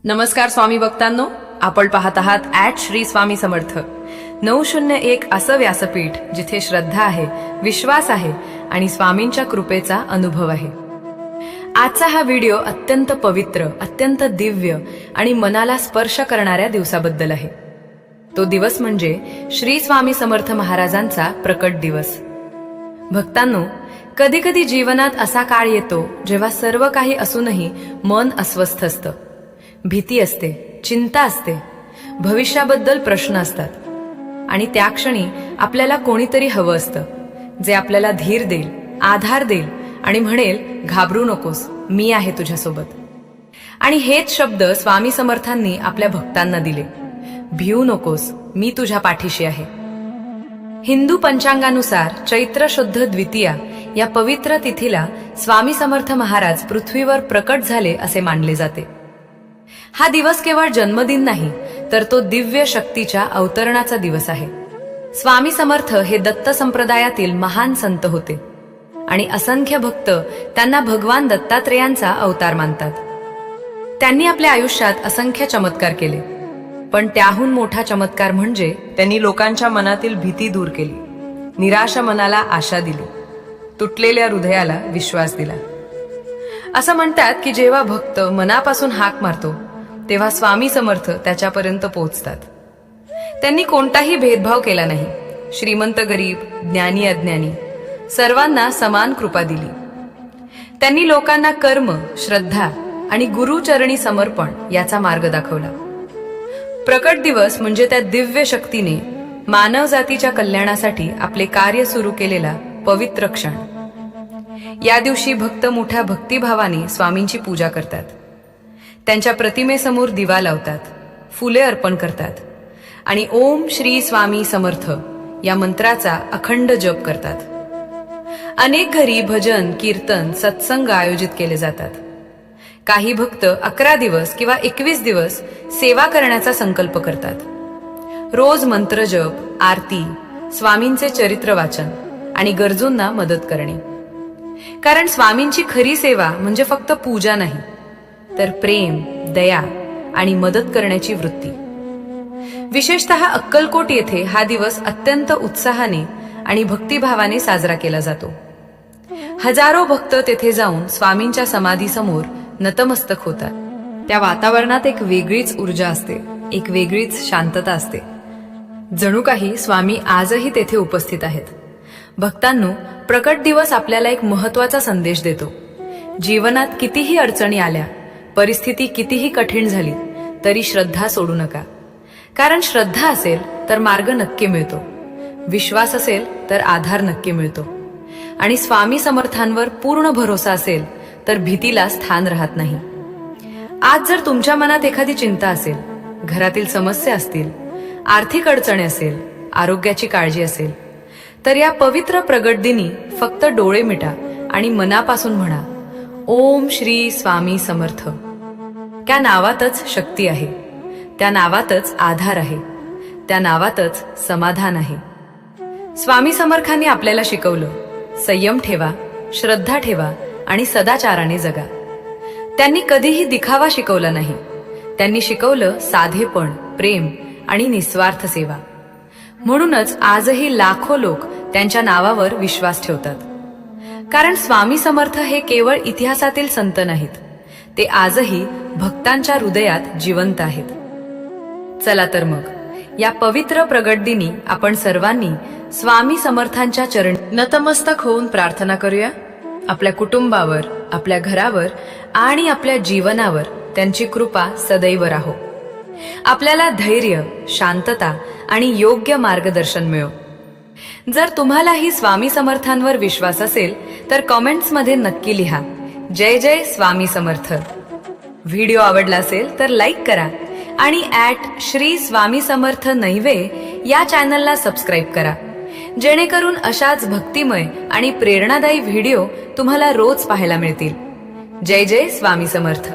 नमस्कार स्वामी भक्तांनो, आपण पाहत आहात श्री स्वामी समर्थ 901 असं व्यासपीठ जिथे श्रद्धा आहे, विश्वास आहे आणि स्वामींच्या कृपेचा अनुभव आहे। आजचा हा व्हिडिओ अत्यंत पवित्र, अत्यंत दिव्य आणि मनाला स्पर्श करणाऱ्या दिवसाबद्दल आहे। तो दिवस म्हणजे श्री स्वामी समर्थ महाराजांचा प्रकट दिवस। भक्तांनो, कधी कधी जीवनात असा काळ येतो जेव्हा सर्व काही असूनही मन अस्वस्थ असतं, भीती असते, चिंता असते, भविष्याबद्दल प्रश्न असतात आणि त्या क्षणी आपल्याला कोणीतरी हवं असतं जे आपल्याला धीर देईल, आधार देईल आणि म्हणेल, घाबरू नकोस, मी आहे तुझ्यासोबत। आणि हेच शब्द स्वामी समर्थांनी आपल्या भक्तांना दिले, भिऊ नकोस, मी तुझ्या पाठीशी आहे। हिंदू पंचांगानुसार चैत्र शुद्ध द्वितीया या पवित्र तिथीला स्वामी समर्थ महाराज पृथ्वीवर प्रकट झाले असे मानले जाते। हा दिवस केवळ जन्मदिन नाही, तर तो दिव्य शक्तीच्या अवतरणाचा दिवस आहे। स्वामी समर्थ हे दत्त संप्रदायातील महान संत होते आणि असंख्य भक्त त्यांना भगवान दत्तात्रेयांचा अवतार मानतात। त्यांनी आपल्या आयुष्यात असंख्य चमत्कार केले, पण त्याहून मोठा चमत्कार म्हणजे त्यांनी लोकांच्या मनातील भीती दूर केली, निराश मनाला आशा दिली, तुटलेल्या हृदयाला विश्वास दिला। असं म्हणतात की जेव्हा भक्त मनापासून हाक मारतो तेव्हा स्वामी समर्थ त्याच्यापर्यंत पोहोचतात। त्यांनी कोणताही भेदभाव केला नाही, श्रीमंत गरीब, ज्ञानी अज्ञानी सर्वांना समान कृपा दिली। त्यांनी लोकांना कर्म, श्रद्धा आणि गुरुचरणी समर्पण याचा मार्ग दाखवला। प्रकट दिवस म्हणजे त्या दिव्य शक्तीने मानव जातीच्या कल्याणासाठी आपले कार्य सुरू केलेला पवित्र क्षण। या दिवशी भक्त मोठ्या भक्तिभावाने स्वामींची पूजा करतात, त्यांच्या प्रतिमेसमोर दिवा लावतात, फुले अर्पण करतात आणि ओम श्री स्वामी समर्थ या मंत्राचा अखंड जप करतात। अनेक घरी भजन, कीर्तन, सत्संग आयोजित केले जातात। काही भक्त 11 दिवस किंवा 21 दिवस सेवा करण्याचा संकल्प करतात। रोज मंत्र जप, आरती, स्वामींचे चरित्र वाचन आणि गरजूंना मदत करणे। कारण स्वामींची खरी सेवा म्हणजे फक्त पूजा नाही, तर प्रेम, दया आणि मदत करण्याची वृत्ती। विशेषतः अक्कलकोट येथे हा दिवस अत्यंत उत्साहाने आणि भक्तिभावाने साजरा केला जातो। हजारो भक्त तेथे जाऊन स्वामींच्या समाधीसमोर नतमस्तक होतात। त्या वातावरणात एक वेगळीच ऊर्जा असते, एक वेगळीच शांतता असते, जणू काही स्वामी आजही तेथे उपस्थित आहेत। भक्तांनो, प्रकट दिवस आपल्याला एक महत्त्वाचा संदेश देतो। जीवनात कितीही अडचणी आल्या, परिस्थिती कितीही कठीण झाली, तरी श्रद्धा सोडू नका। कारण श्रद्धा असेल तर मार्ग नक्की मिळतो, विश्वास असेल तर आधार नक्की मिळतो आणि स्वामी समर्थांवर पूर्ण भरोसा असेल तर भीतीला स्थान राहत नाही। आज जर तुमच्या मनात एखादी चिंता असेल, घरातील समस्या असतील, आर्थिक अडचणी असेल, आरोग्याची काळजी असेल, तर या पवित्र प्रगट दिनी फक्त डोळे मिटा आणि मनापासून म्हणा, ओम श्री स्वामी समर्थ। त्या नावातच शक्ती आहे, त्या नावातच आधार आहे, त्या नावातच समाधान आहे। स्वामी समर्थांनी आपल्याला शिकवलं, संयम ठेवा, श्रद्धा ठेवा आणि सदाचाराने जगा। त्यांनी कधीही दिखावा शिकवला नाही, त्यांनी शिकवलं साधेपण, प्रेम आणि निस्वार्थ सेवा। म्हणूनच आजही लाखो लोक त्यांच्या नावावर विश्वास ठेवतात। कारण स्वामी समर्थ हे केवळ इतिहासातील संत नाहीत, ते आजही भक्तांच्या हृदयात जिवंत आहेत। चला तर मग या पवित्र प्रगट दिनी आपण सर्वांनी स्वामी समर्थांच्या चरणी नतमस्तक होऊन प्रार्थना करूया। आपल्या कुटुंबावर, आपल्या घरावर आणि आपल्या जीवनावर त्यांची कृपा सदैव राहो। आपल्याला धैर्य, शांतता आणि योग्य मार्गदर्शन मिळो। जर तुम्हालाही स्वामी समर्थांवर विश्वास असेल तर कमेंट्समध्ये नक्की लिहा, जय जय स्वामी समर्थ। व्हिडिओ आवडला असेल तर लाईक करा आणि श्री स्वामी समर्थ नैवे या चॅनलला सबस्क्राईब करा, जेणेकरून अशाच भक्तिमय आणि प्रेरणादायी व्हिडिओ तुम्हाला रोज पाहायला मिळतील। जय जय स्वामी समर्थ।